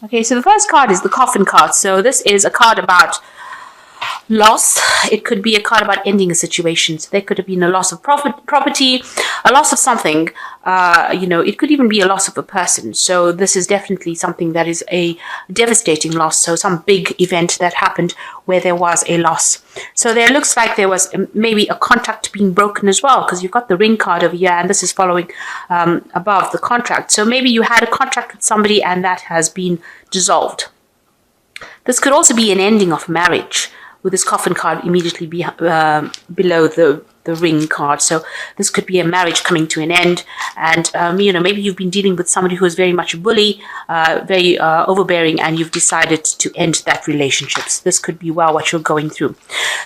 Okay, so the first card is the Coffin card. So this is a card about loss. It could be a card about ending a situation. So there could have been a loss of property, a loss of something. It could even be a loss of a person. So this is definitely something that is a devastating loss. So some big event that happened where there was a loss. So there looks like there was maybe a contract being broken as well, because you've got the Ring card over here, and this is following above the contract. So maybe you had a contract with somebody and that has been dissolved. This could also be an ending of marriage, with this Coffin card immediately below the Ring card. So this could be a marriage coming to an end, and maybe you've been dealing with somebody who is very much a bully, very overbearing, and you've decided to end that relationship. So this could be what you're going through.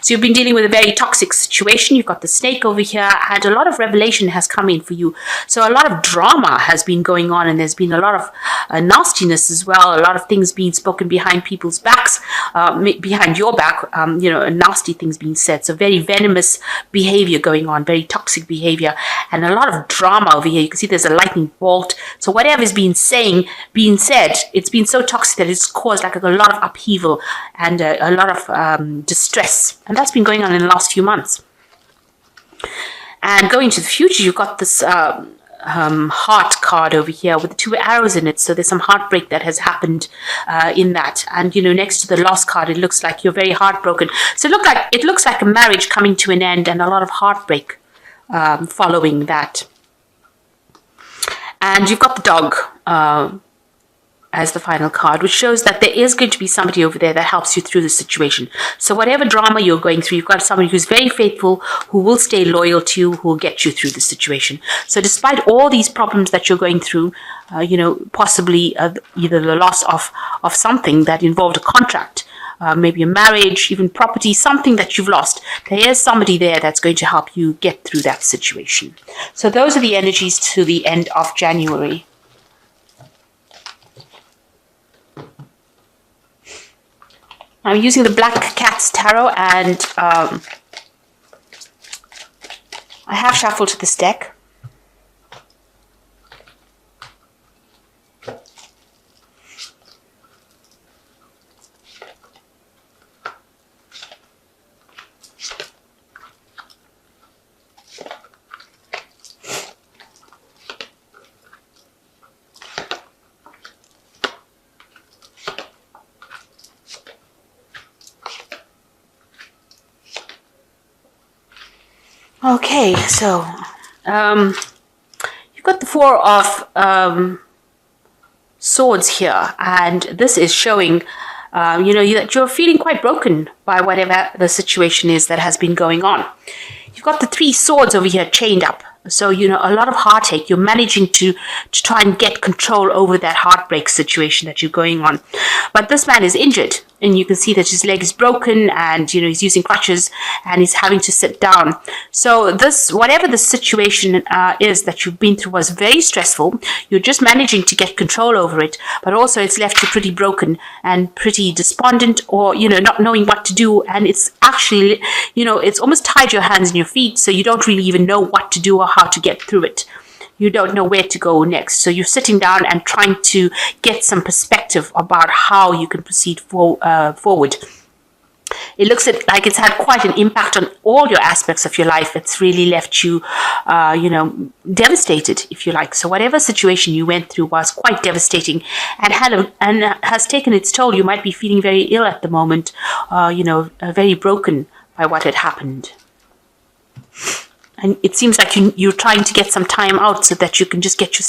So you've been dealing with a very toxic situation. You've got the Snake over here, and a lot of revelation has come in for you. So a lot of drama has been going on, and there's been a lot of nastiness as well, a lot of things being spoken behind people's backs, behind your back, nasty things being said. So very venomous behavior going on, very toxic behavior, and a lot of drama over here. You can see there's a lightning bolt. So whatever is being said, it's been so toxic that it's caused like a lot of upheaval and a lot of distress, and that's been going on in the last few months. And going to the future, you've got this heart card over here with the 2 arrows in it. So there's some heartbreak that has happened in that. And next to the lost card, it looks like you're very heartbroken. So it looks like a marriage coming to an end and a lot of heartbreak following that. And you've got the dog as the final card, which shows that there is going to be somebody over there that helps you through the situation. So whatever drama you're going through, you've got somebody who's very faithful, who will stay loyal to you, who will get you through the situation. So despite all these problems that you're going through, possibly either the loss of something that involved a contract, maybe a marriage, even property, something that you've lost, there is somebody there that's going to help you get through that situation. So those are the energies to the end of January. I'm using the Black Cat's Tarot, and I have shuffled this deck. Okay, so you've got the 4 of Swords here, and this is showing, that you're feeling quite broken by whatever the situation is that has been going on. You've got the 3 swords over here chained up. So, a lot of heartache. You're managing to try and get control over that heartbreak situation that you're going on. But this man is injured, and you can see that his leg is broken, and, he's using crutches, and he's having to sit down. So whatever the situation is that you've been through was very stressful. You're just managing to get control over it, but also it's left you pretty broken and pretty despondent, or, not knowing what to do. And it's actually, it's almost tied your hands and your feet, so you don't really even know what to do or how to get through it. You don't know where to go next. So you're sitting down and trying to get some perspective about how you can proceed forward. It looks like it's had quite an impact on all your aspects of your life. It's really left you, devastated, if you like. So whatever situation you went through was quite devastating and has taken its toll. You might be feeling very ill at the moment, very broken by what had happened. And it seems like you're trying to get some time out so that you can just get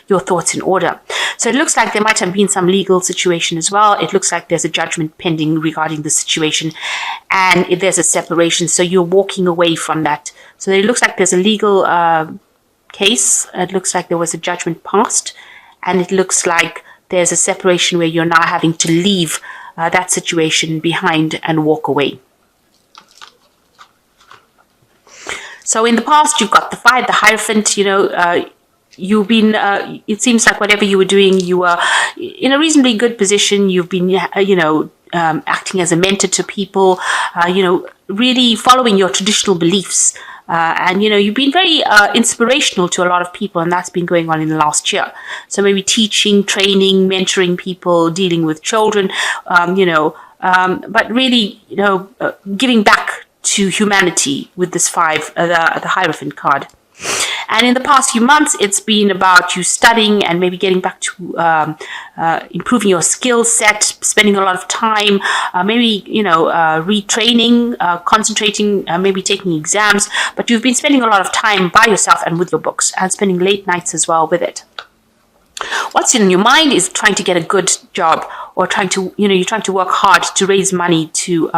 your thoughts in order. So it looks like there might have been some legal situation as well. It looks like there's a judgment pending regarding the situation, and there's a separation. So you're walking away from that. So it looks like there's a legal case. It looks like there was a judgment passed, and it looks like there's a separation where you're now having to leave that situation behind and walk away. So in the past, you've got the 5, the Hierophant, you've been, it seems like whatever you were doing, you were in a reasonably good position. You've been, acting as a mentor to people, really following your traditional beliefs. And you've been very inspirational to a lot of people, and that's been going on in the last year. So maybe teaching, training, mentoring people, dealing with children, but really, giving back to humanity with this five, the Hierophant card. And in the past few months, it's been about you studying and maybe getting back to improving your skill set, spending a lot of time, maybe, retraining, concentrating, maybe taking exams. But you've been spending a lot of time by yourself and with your books, and spending late nights as well with it. What's in your mind is trying to get a good job, or trying to, you're trying to work hard to raise money to,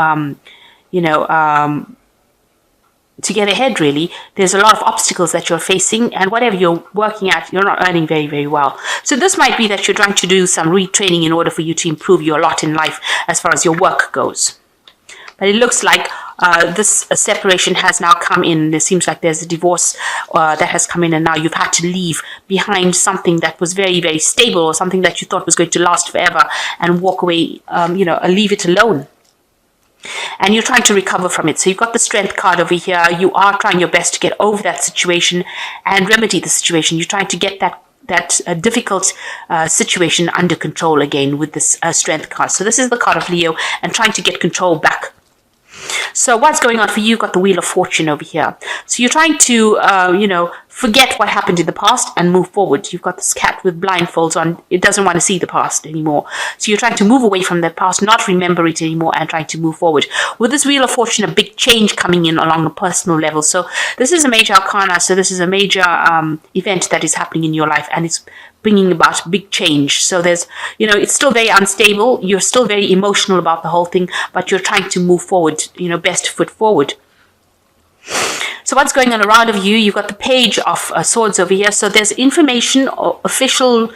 to get ahead, really. There's a lot of obstacles that you're facing, and whatever you're working at, you're not earning very, very well. So this might be that you're trying to do some retraining in order for you to improve your lot in life as far as your work goes. But it looks like this separation has now come in. It seems like there's a divorce that has come in, and now you've had to leave behind something that was very, very stable, or something that you thought was going to last forever, and walk away, leave it alone. And you're trying to recover from it. So you've got the Strength card over here. You are trying your best to get over that situation and remedy the situation. You're trying to get that difficult situation under control again with this Strength card. So this is the card of Leo, and trying to get control back. So what's going on for you? You've got the Wheel of Fortune over here. So you're trying to, forget what happened in the past and move forward. You've got this cat with blindfolds on. It doesn't want to see the past anymore. So you're trying to move away from the past, not remember it anymore, and trying to move forward. With this Wheel of Fortune, a big change coming in along a personal level. So this is a major arcana. So this is a major event that is happening in your life, and it's bringing about big change. So there's, it's still very unstable. You're still very emotional about the whole thing, but you're trying to move forward, best foot forward. So what's going on around of you? You've got the Page of Swords over here. So there's information, or official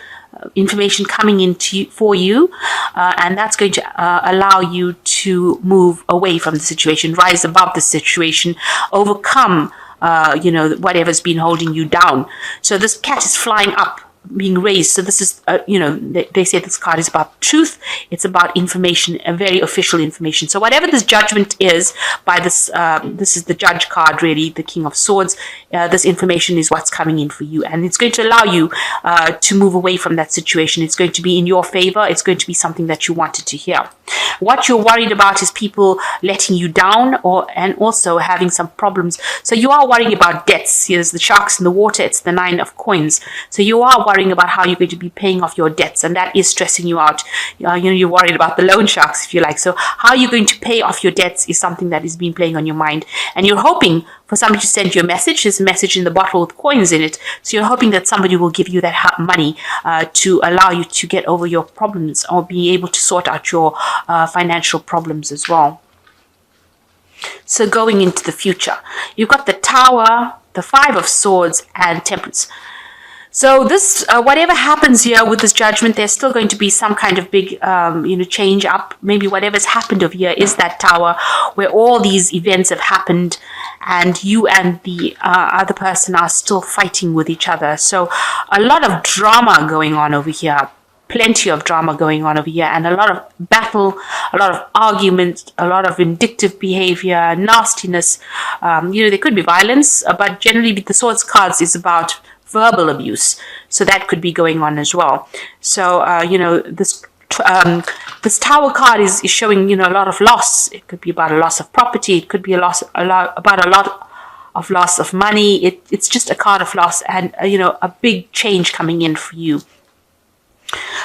information coming in for you, and that's going to allow you to move away from the situation, rise above the situation, overcome, whatever's been holding you down. So this cat is flying up, being raised. So this is, they say this card is about truth. It's about information, a very official information. So whatever this judgment is, by this, this is the Judge card, really, the King of Swords. This information is what's coming in for you, and it's going to allow you to move away from that situation. It's going to be in your favor. It's going to be something that you wanted to hear. What you're worried about is people letting you down, and also having some problems. So you are worrying about debts. Here's the sharks in the water. It's the 9 of coins. So you are worrying about how you're going to be paying off your debts, and that is stressing you out. You're worried about the loan sharks, if you like. So how you're going to pay off your debts is something that is being playing on your mind, and you're hoping for somebody to send you a message. There's a message in the bottle with coins in it. So you're hoping that somebody will give you that money to allow you to get over your problems, or be able to sort out your financial problems as well. So going into the future, you've got the Tower, the 5 of Swords, and Temperance. So this, whatever happens here with this judgment, there's still going to be some kind of big, change up. Maybe whatever's happened over here is that Tower, where all these events have happened, and you and the other person are still fighting with each other. So a lot of drama going on over here. Plenty of drama going on over here, and a lot of battle, a lot of argument, a lot of vindictive behavior, nastiness. There could be violence, but generally the Swords cards is about verbal abuse. So that could be going on as well. So, this Tower card is showing, a lot of loss. It could be about a loss of property. It could be about a lot of loss of money. It's just a card of loss, and, a big change coming in for you.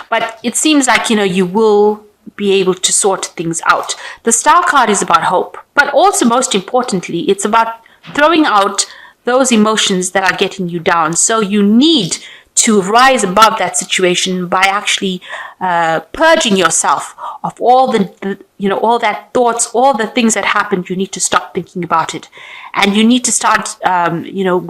But it seems like, you will be able to sort things out. The Star card is about hope, but also most importantly, it's about throwing out those emotions that are getting you down. So you need to rise above that situation by actually purging yourself of all all that thoughts, all the things that happened. You need to stop thinking about it, and you need to start,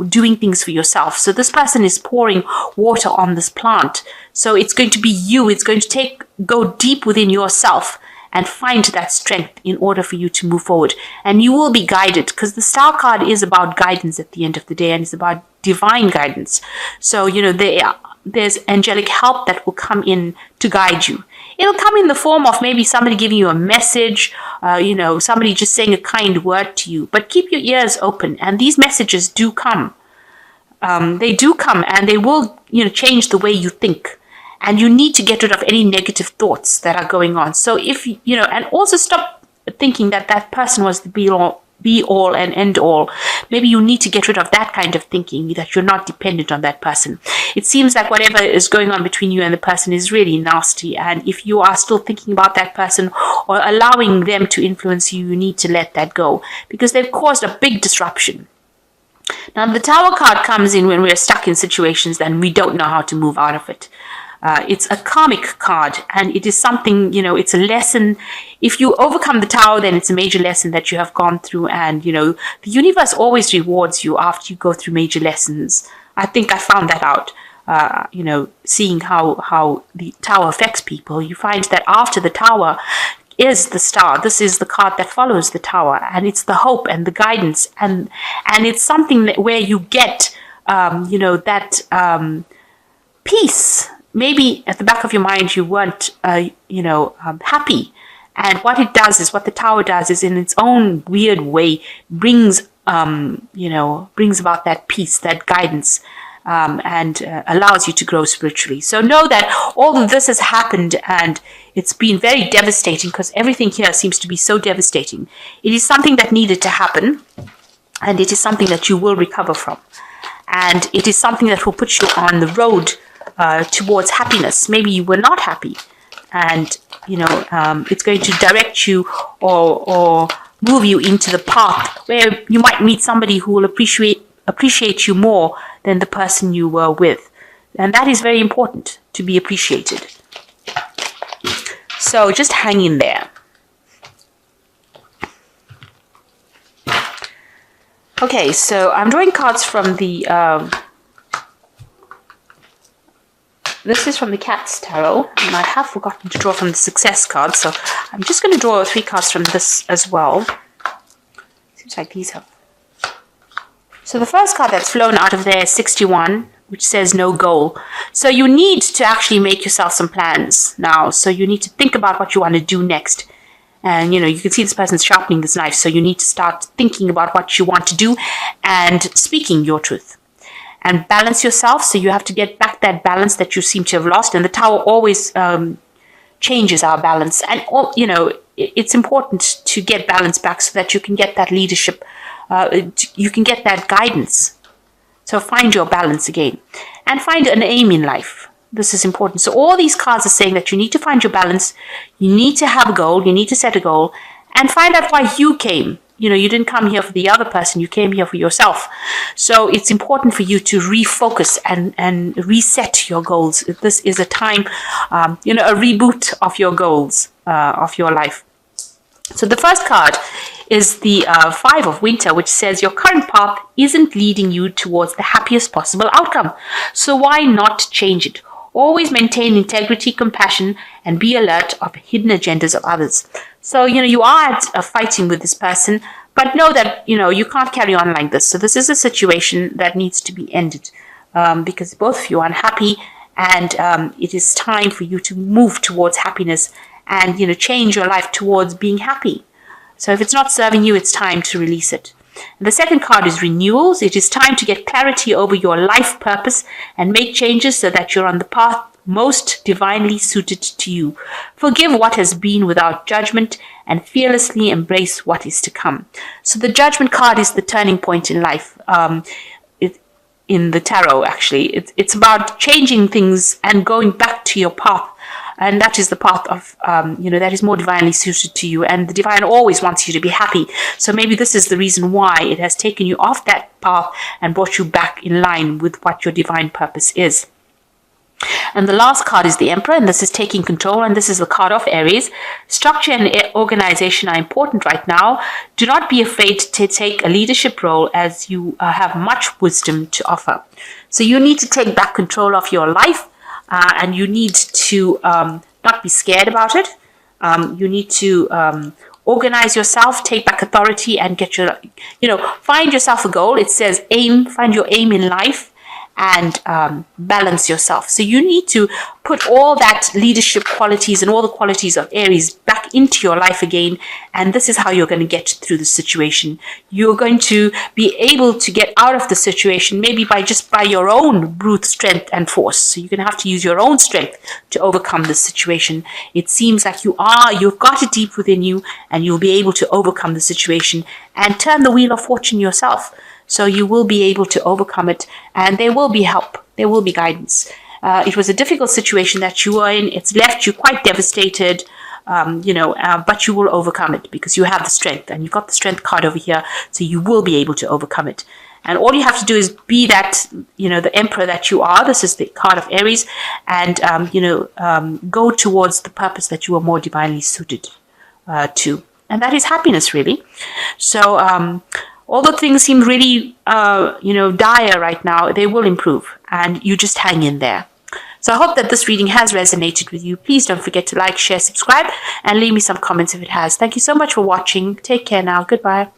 doing things for yourself. So this person is pouring water on this plant. So it's going to be you. It's going to go deep within yourself and find that strength in order for you to move forward. And you will be guided, because the Star card is about guidance at the end of the day, and it's about divine guidance. So, there's angelic help that will come in to guide you It'll come in the form of maybe somebody giving you a message, somebody just saying a kind word to you. But keep your ears open, and these messages do come. They do come, and they will, change the way you think. And you need to get rid of any negative thoughts that are going on. So and also stop thinking that that person was the be all and end all. Maybe you need to get rid of that kind of thinking, that you're not dependent on that person. It seems like whatever is going on between you and the person is really nasty. And if you are still thinking about that person or allowing them to influence you, you need to let that go, because they've caused a big disruption. Now, the Tower card comes in when we're stuck in situations and we don't know how to move out of it. It's a karmic card, and it is something, it's a lesson. If you overcome the Tower, then it's a major lesson that you have gone through. And, the universe always rewards you after you go through major lessons. I think I found that out, seeing how the Tower affects people. You find that after the Tower is the Star. This is the card that follows the Tower, and it's the hope and the guidance. And it's something where you get, that peace. Maybe at the back of your mind you weren't, happy. And what the Tower does is, in its own weird way, brings about that peace, that guidance, and allows you to grow spiritually. So know that all of this has happened, and it's been very devastating, because everything here seems to be so devastating. It is something that needed to happen, and it is something that you will recover from. And it is something that will put you on the road towards happiness. Maybe you were not happy, and it's going to direct you or move you into the path where you might meet somebody who will appreciate you more than the person you were with. And that is very important, to be appreciated. So just hang in there. Okay, so I'm drawing cards from the this is from the Cat's Tarot, and I have forgotten to draw from the Success card, so I'm just going to draw 3 cards from this as well. Seems like these have. So the first card that's flown out of there is 61, which says no goal. So you need to actually make yourself some plans now. So you need to think about what you want to do next. And, you can see this person's sharpening this knife, so you need to start thinking about what you want to do and speaking your truth. And balance yourself, so you have to get back that balance that you seem to have lost. And the Tower always changes our balance. And, it's important to get balance back so that you can get that leadership, you can get that guidance. So find your balance again. And find an aim in life. This is important. So all these cards are saying that you need to find your balance, you need to have a goal, you need to set a goal, and find out why you came. You didn't come here for the other person, you came here for yourself. So it's important for you to refocus and reset your goals. This is a time, a reboot of your goals, of your life. So the first card is the 5 of Winter, which says your current path isn't leading you towards the happiest possible outcome. So why not change it? Always maintain integrity, compassion, and be alert of hidden agendas of others. So, you are fighting with this person, but know that, you can't carry on like this. So this is a situation that needs to be ended, because both of you are unhappy, and it is time for you to move towards happiness and, change your life towards being happy. So if it's not serving you, it's time to release it. And the second card is renewals. It is time to get clarity over your life purpose and make changes so that you're on the path most divinely suited to you. Forgive what has been without judgment and fearlessly embrace what is to come. So the Judgment card is the turning point in life. In the tarot, actually, it's about changing things and going back to your path. And that is the path of, that is more divinely suited to you. And the divine always wants you to be happy. So maybe this is the reason why it has taken you off that path and brought you back in line with what your divine purpose is. And the last card is the Emperor, and this is taking control, and this is the card of Aries. Structure and organization are important right now. Do not be afraid to take a leadership role, as you have much wisdom to offer. So you need to take back control of your life. And you need to not be scared about it. You need to organize yourself, take back authority, and get find yourself a goal. It says aim, find your aim in life, and balance yourself. So you need to put all that leadership qualities and all the qualities of Aries back into your life again. And this is how you're going to get through the situation. You're going to be able to get out of the situation, maybe by your own brute strength and force. So you're going to have to use your own strength to overcome this situation. It seems like you've got it deep within you, and you'll be able to overcome the situation and turn the wheel of fortune yourself. So you will be able to overcome it, and there will be help. There will be guidance. It was a difficult situation that you were in. It's left you quite devastated, but you will overcome it because you have the strength, and you've got the strength card over here. So you will be able to overcome it. And all you have to do is be that, the emperor that you are. This is the card of Aries, and, go towards the purpose that you are more divinely suited to. And that is happiness, really. So, although things seem really, dire right now, they will improve, and you just hang in there. So I hope that this reading has resonated with you. Please don't forget to like, share, subscribe, and leave me some comments if it has. Thank you so much for watching. Take care now. Goodbye.